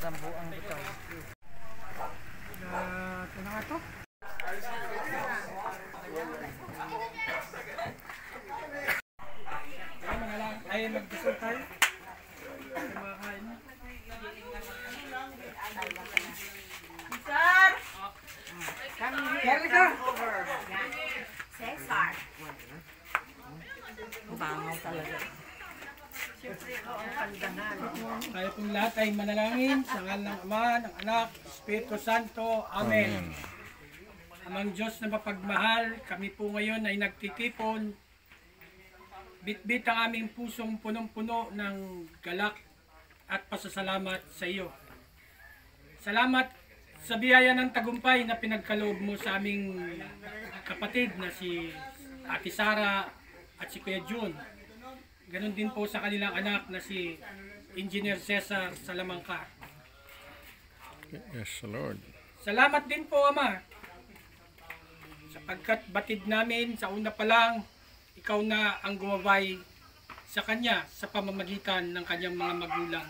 Rambo ang bitaw. Ito na nga to. Ay, mag-gusto tayo. Kumakain na. Sir! Kaya ka! Cesar! Bangaw talaga. Tayo pong lahat ay manalangin sa ngalan ng Ama, ng Anak, Espiritu Santo. Amen. Amang Diyos na mapagmahal, kami po ngayon ay nagtitipon. Bitbit ang aming pusong punong-puno ng galak at pasasalamat sa iyo. Salamat sa biyaya ng tagumpay na pinagkaloob mo sa aming kapatid na si Ate Sara at si Kuya Jun. Ganon din po sa kanilang anak na si Engineer Cesar Salamangka. Yes, Lord. Salamat din po, Ama, sapagkat batid namin sa una pa lang, ikaw na ang gumabay sa kanya sa pamamagitan ng kanyang mga magulang.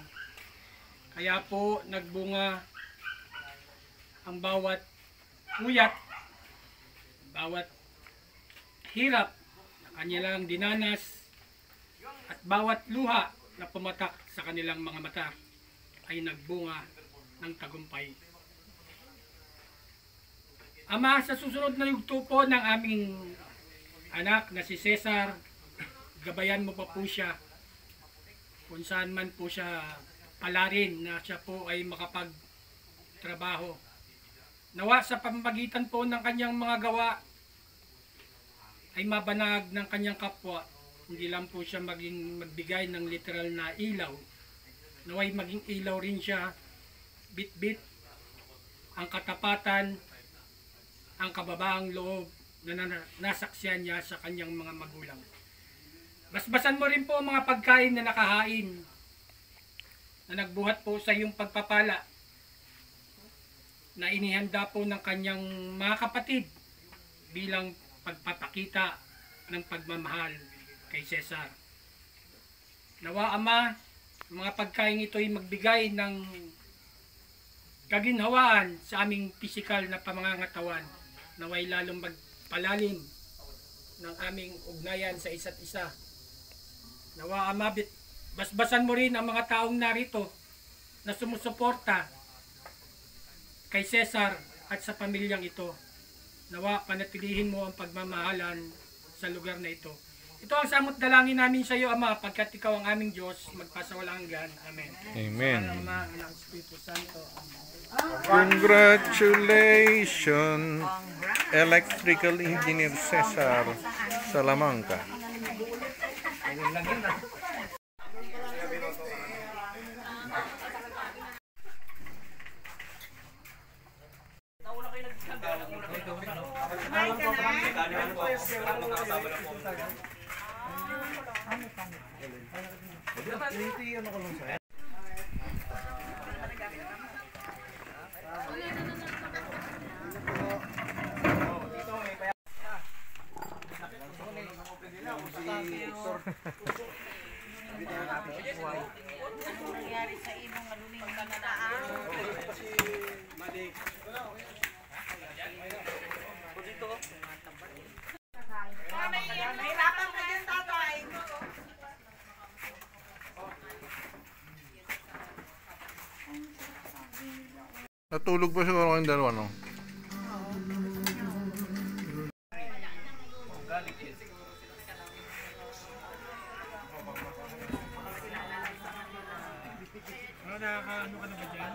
Kaya po nagbunga ang bawat puyat, bawat hirap na kanilang dinanas, at bawat luha na pumatak sa kanilang mga mata ay nagbunga ng tagumpay. Ama, sa susunod na yugto po ng aming anak na si Cesar, gabayan mo pa po siya kung saan man po siya palarin na siya po ay makapagtrabaho. Nawa sa pamamagitan po ng kanyang mga gawa ay mabanag ng kanyang kapwa. Hindi lang po siya magbigay ng literal na ilaw. Naway maging ilaw rin siya, bit-bit ang katapatan, ang kababaang loob na nasaksiyan niya sa kanyang mga magulang. Basbasan mo rin po ang mga pagkain na nakahain na nagbuhat po sa iyong pagpapala na inihanda po ng kanyang mga kapatid bilang pagpapakita ng pagmamahal kay Cesar. Nawa, Ama, mga pagkain ito ay magbigay ng kaginhawaan sa aming pisikal na pamangangatawan. Naway lalong magpalalim ng aming ugnayan sa isa't isa. Nawa, Ama, basbasan mo rin ang mga taong narito na sumusuporta kay Cesar at sa pamilyang ito. Nawa, panatilihin mo ang pagmamahalan sa lugar na ito. Ito ang samot dalangin namin sa iyo, Ama, pagkat ikaw ang aming Diyos, magpasawalang hanggan. Amen. Amen. Ama, Anak, Espiritu Santo. Amen. Congratulations, Electrical Engineer Cesar Salamangka. Nangyari sa imong maluning pananaan. Nahirapan ka din, tatay. Natulog pa siguro kayong dalawa, no? Nakakaano ka na ba dyan?